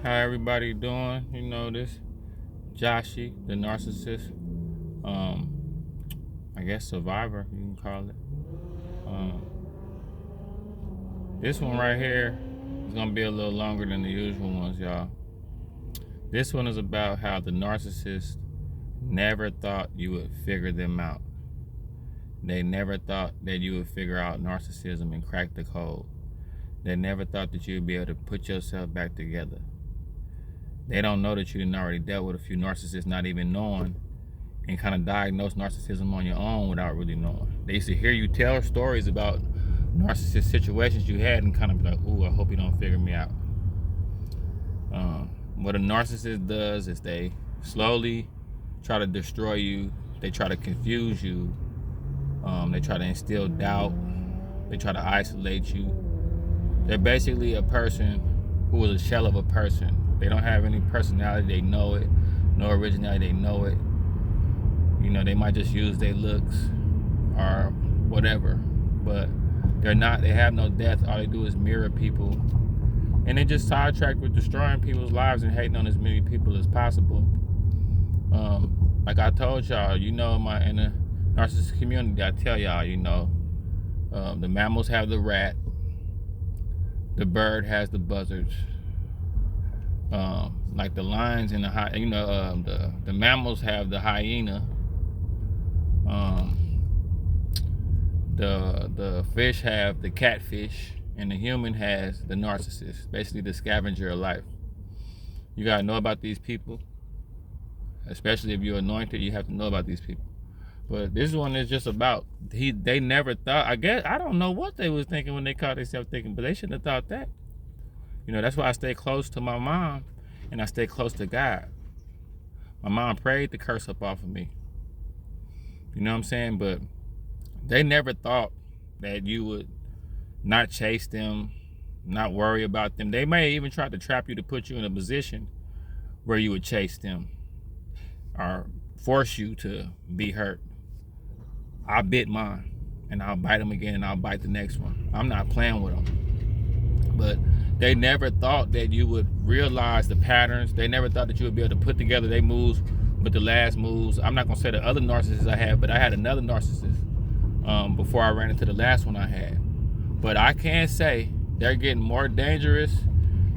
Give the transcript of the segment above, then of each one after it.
How everybody doing? You know this Joshy, the narcissist. I guess survivor, you can call it. This one right here is gonna be a little longer than the usual ones, y'all. This one is about how the narcissist never thought you would figure them out. They never thought that you would figure out narcissism and crack the code. They never thought that you'd be able to put yourself back together. They don't know that you didn't already dealt with a few narcissists not even knowing, and kind of diagnose narcissism on your own without really knowing. They used to hear you tell stories about narcissist situations you had and kind of be like, ooh, I hope you don't figure me out. What a narcissist does is they slowly try to destroy you. They try to confuse you. They try to instill doubt. They try to isolate you. They're basically a person who is a shell of a person. They don't have any personality, they know it. No originality, they know it. You know, they might just use their looks or whatever, but they have no depth. All they do is mirror people. And they just sidetrack with destroying people's lives and hating on as many people as possible. Like I told y'all, you know, in the narcissist community, I tell y'all, you know, the mammals have the rat, the bird has the buzzards. Like the lions and the mammals have the hyena. The fish have the catfish, and the human has the narcissist, basically the scavenger of life. You gotta know about these people, especially if you're anointed. You have to know about these people. But this one is just about they never thought. I don't know what they was thinking when they caught themselves thinking, but they shouldn't have thought that. You know, that's why I stay close to my mom and I stay close to God. My mom prayed the curse up off of me. You know what I'm saying? But they never thought that you would not chase them, not worry about them. They may even try to trap you to put you in a position where you would chase them or force you to be hurt. I bit mine and I'll bite them again and I'll bite the next one. I'm not playing with them. But they never thought that you would realize the patterns. They never thought that you would be able to put together their moves with the last moves. I'm not gonna say the other narcissists I had, but I had another narcissist before I ran into the last one I had. But I can say they're getting more dangerous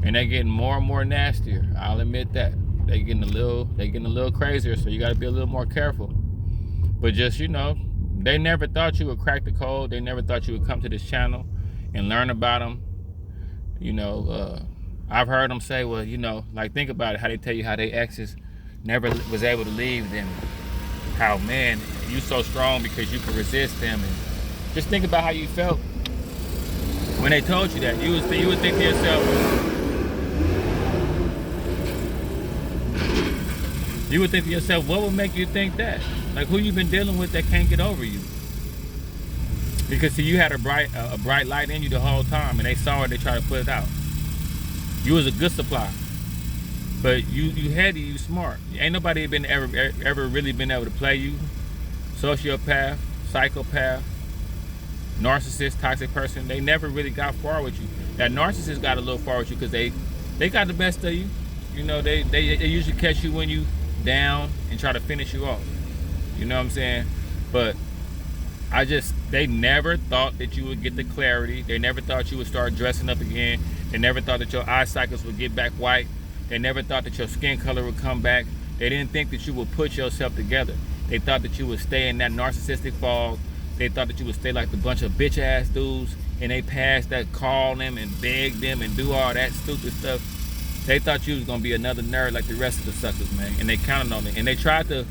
and they're getting more and more nastier. I'll admit that. They're getting a little crazier, so you gotta be a little more careful. But just, you know, they never thought you would crack the code. They never thought you would come to this channel and learn about them. You know, I've heard them say, well, you know, like think about it, how they tell you how they exes never was able to leave them. How, man, you so strong because you can resist them. And just think about how you felt when they told you that. You would think to yourself, what would make you think that? Like, who you been dealing with that can't get over you? Because see, you had a bright light in you the whole time, and they saw it, they tried to put it out. You was a good supply, but you heady, you smart. Ain't nobody been ever really been able to play you. Sociopath, psychopath, narcissist, toxic person, they never really got far with you. That narcissist got a little far with you because they got the best of you. You know, they usually catch you when you down and try to finish you off. You know what I'm saying? But they never thought that you would get the clarity. They never thought you would start dressing up again. They never thought that your eye cycles would get back white. They never thought that your skin color would come back. They didn't think that you would put yourself together. They thought that you would stay in that narcissistic fog. They thought that you would stay like the bunch of bitch ass dudes, and they passed that, call them and beg them and do all that stupid stuff. They thought you was gonna be another nerd like the rest of the suckers, man. And they counted on it. And they tried to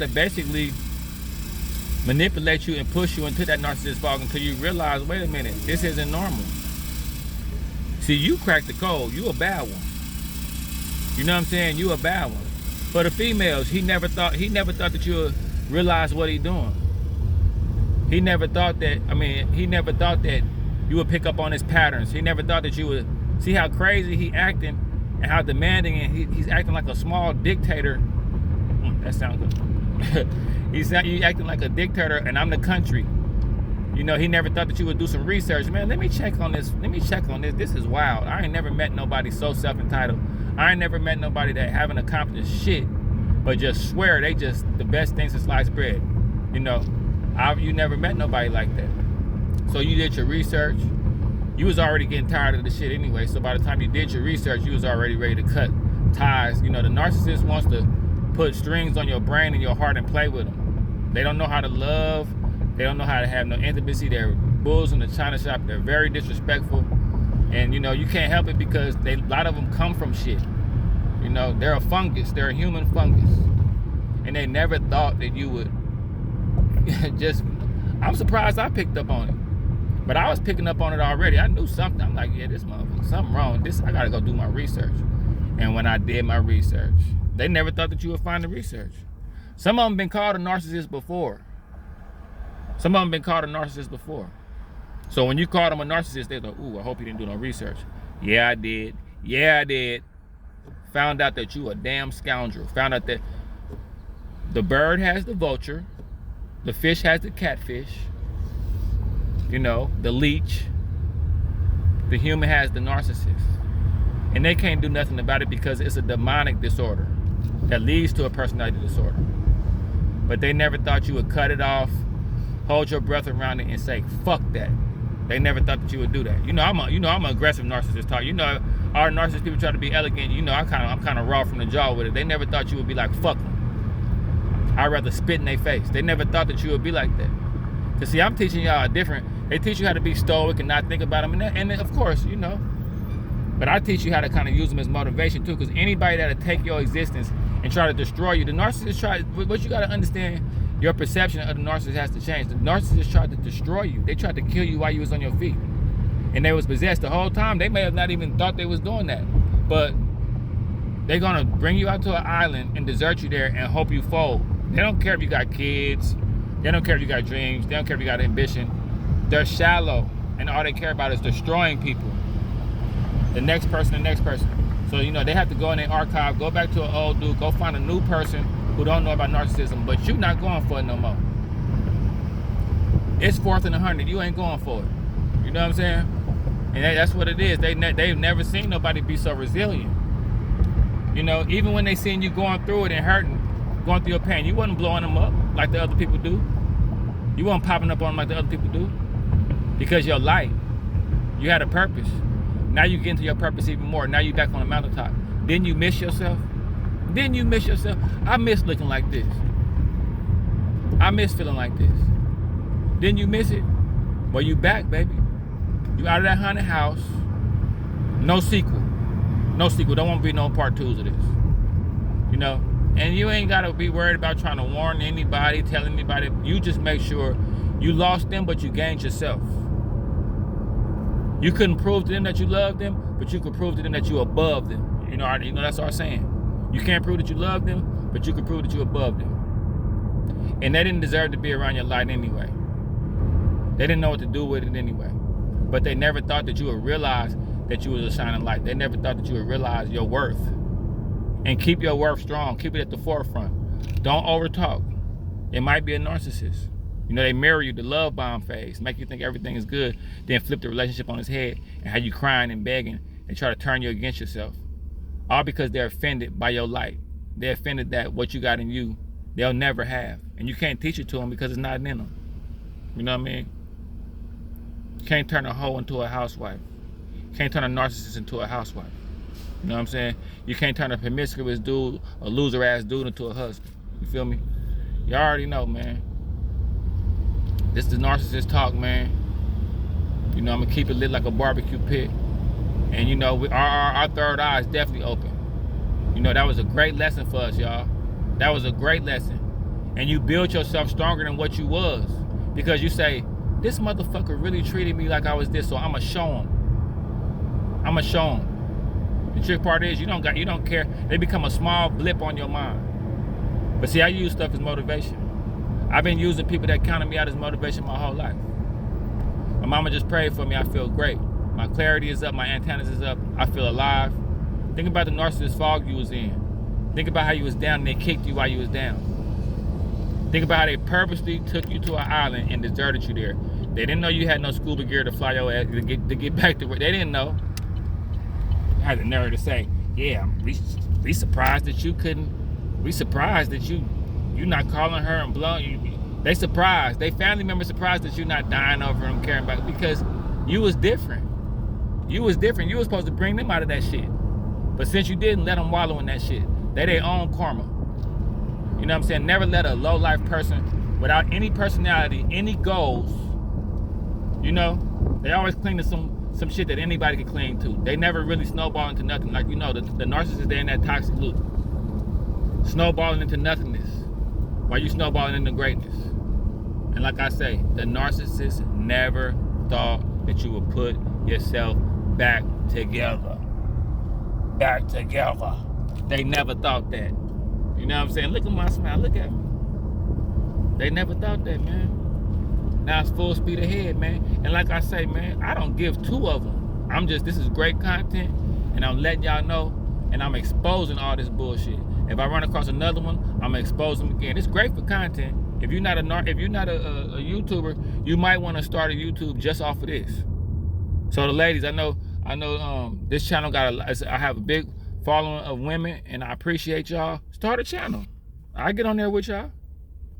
basically manipulate you and push you into that narcissist fog until you realize, wait a minute, this isn't normal. See, you cracked the code. You a bad one. You know what I'm saying? You a bad one. For the females, he never thought that you would realize what he doing. He never thought that you would pick up on his patterns. He never thought that you would see how crazy he acting and how demanding, and he's acting like a small dictator. That sounds good. He's acting like a dictator, and I'm the country. You know, he never thought that you would do some research. Man, let me check on this. This is wild. I ain't never met nobody so self-entitled. I ain't never met nobody that haven't accomplished shit, but just swear they just the best thing since sliced bread. You know, you never met nobody like that. So you did your research. You was already getting tired of the shit anyway. So by the time you did your research, you was already ready to cut ties. You know, the narcissist wants to put strings on your brain and your heart and play with them. They don't know how to love. They don't know how to have no intimacy. They're bulls in the china shop. They're very disrespectful. And, you know, you can't help it because a lot of them come from shit. You know, they're a fungus. They're a human fungus. And they never thought that you would just... I'm surprised I picked up on it. But I was picking up on it already. I knew something. I'm like, yeah, this motherfucker, something wrong with this. I got to go do my research. And when I did my research, they never thought that you would find the research. Some of them been called a narcissist before. Some of them been called a narcissist before. So when you call them a narcissist, they go, ooh, I hope you didn't do no research. Yeah, I did. Yeah, I did. Found out that you a damn scoundrel. Found out that the bird has the vulture. The fish has the catfish. You know, the leech. The human has the narcissist. And they can't do nothing about it because it's a demonic disorder that leads to a personality disorder. But they never thought you would cut it off, hold your breath around it, and say, fuck that. They never thought that you would do that. You know, I'm an aggressive narcissist talk. You know, our narcissist people try to be elegant. You know, I'm kind of raw from the jaw with it. They never thought you would be like, fuck them. I'd rather spit in their face. They never thought that you would be like that. Cause see, I'm teaching y'all a different. They teach you how to be stoic and not think about them, and of course, you know. But I teach you how to kind of use them as motivation too. Cause anybody that'll take your existence and try to destroy you, the narcissist what you gotta understand, your perception of the narcissist has to change. The narcissist tried to destroy you. They tried to kill you while you was on your feet. And they was possessed the whole time. They may have not even thought they was doing that. But they're gonna bring you out to an island and desert you there and hope you fold. They don't care if you got kids. They don't care if you got dreams. They don't care if you got ambition. They're shallow, and all they care about is destroying people. The next person. So, you know, they have to go in their archive, go back to an old dude, go find a new person who don't know about narcissism, but you're not going for it no more. It's 4th and 100. You ain't going for it. You know what I'm saying? And that's what it is. They've never seen nobody be so resilient. You know, even when they seen you going through it and hurting, going through your pain, you wasn't blowing them up like the other people do. You weren't popping up on them like the other people do. Because you're light. You had a purpose. Now you get into your purpose even more. Now you back on the mountaintop. Didn't you miss yourself? Didn't you miss yourself? I miss looking like this. I miss feeling like this. Didn't you miss it? Well, you back, baby. You out of that haunted house. No sequel. No sequel. Don't want to be no part 2s of this. You know? And you ain't got to be worried about trying to warn anybody, tell anybody. You just make sure you lost them, but you gained yourself. You couldn't prove to them that you love them, but you could prove to them that you're above them. You know that's our saying. You can't prove that you love them, but you can prove that you're above them. And they didn't deserve to be around your light anyway. They didn't know what to do with it anyway. But they never thought that you would realize that you was a shining light. They never thought that you would realize your worth. And keep your worth strong. Keep it at the forefront. Don't overtalk. It might be a narcissist. You know, they mirror you, the love bomb phase, make you think everything is good, then flip the relationship on its head and have you crying and begging and try to turn you against yourself. All because they're offended by your light. They're offended that what you got in you, they'll never have. And you can't teach it to them because it's not in them. You know what I mean? You can't turn a hoe into a housewife. You can't turn a narcissist into a housewife. You know what I'm saying? You can't turn a promiscuous dude, a loser ass dude into a husband. You feel me? You already know, man. This is narcissist talk, man. You know, I'm gonna keep it lit like a barbecue pit. And you know, our third eye is definitely open. You know, that was a great lesson for us, y'all. That was a great lesson. And you build yourself stronger than what you was. Because you say, this motherfucker really treated me like I was this, so I'ma show him. I'ma show him. The trick part is you don't care. They become a small blip on your mind. But see, I use stuff as motivation. I've been using people that counted me out as motivation my whole life. My mama just prayed for me. I feel great. My clarity is up. My antennas is up. I feel alive. Think about the narcissist fog you was in. Think about how you was down and they kicked you while you was down. Think about how they purposely took you to an island and deserted you there. They didn't know you had no scuba gear to fly your ass to get back to where they didn't know. I had the nerve to say, yeah, we surprised that you couldn't. We surprised that you not calling her and blowing you. They surprised. They family members surprised that you not dying over them, caring about it, because you was different. You was different. You was supposed to bring them out of that shit. But since you didn't, let them wallow in that shit. They their own karma. You know what I'm saying? Never let a low-life person without any personality, any goals, you know, they always cling to some shit that anybody can cling to. They never really snowball into nothing. Like, you know, the narcissist, they're in that toxic loop. Snowballing into nothingness while you snowballing into greatness. And like I say, the narcissist never thought that you would put yourself back together. Back together. They never thought that. You know what I'm saying? Look at my smile. Look at me. They never thought that, man. Now it's full speed ahead, man. And like I say, man, I don't give two of them. This is great content, and I'm letting y'all know, and I'm exposing all this bullshit. If I run across another one, I'm gonna expose them again. It's great for content. If you're not a YouTuber, you might want to start a YouTube just off of this. So the ladies, I know this channel I have a big following of women, and I appreciate y'all. Start a channel. I get on there with y'all.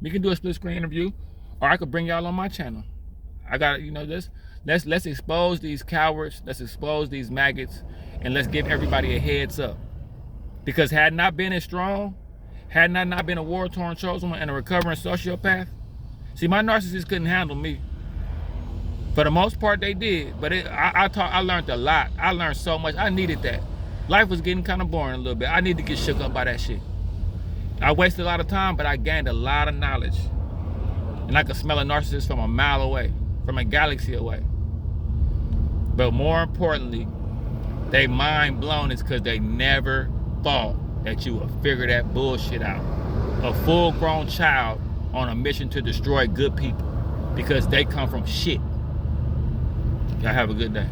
We can do a split screen interview, or I could bring y'all on my channel. I got, you know, let's expose these cowards, let's expose these maggots, and let's give everybody a heads up. Because had not been as strong, had not been a war-torn chosen one and a recovering sociopath, see, my narcissist couldn't handle me. For the most part, they did, but I learned a lot. I learned so much. I needed that. Life was getting kind of boring a little bit. I need to get shook up by that shit. I wasted a lot of time, but I gained a lot of knowledge. And I could smell a narcissist from a mile away, from a galaxy away. But more importantly, they mind blown is because they never thought that you would figure that bullshit out. A full-grown child on a mission to destroy good people because they come from shit. Y'all have a good day.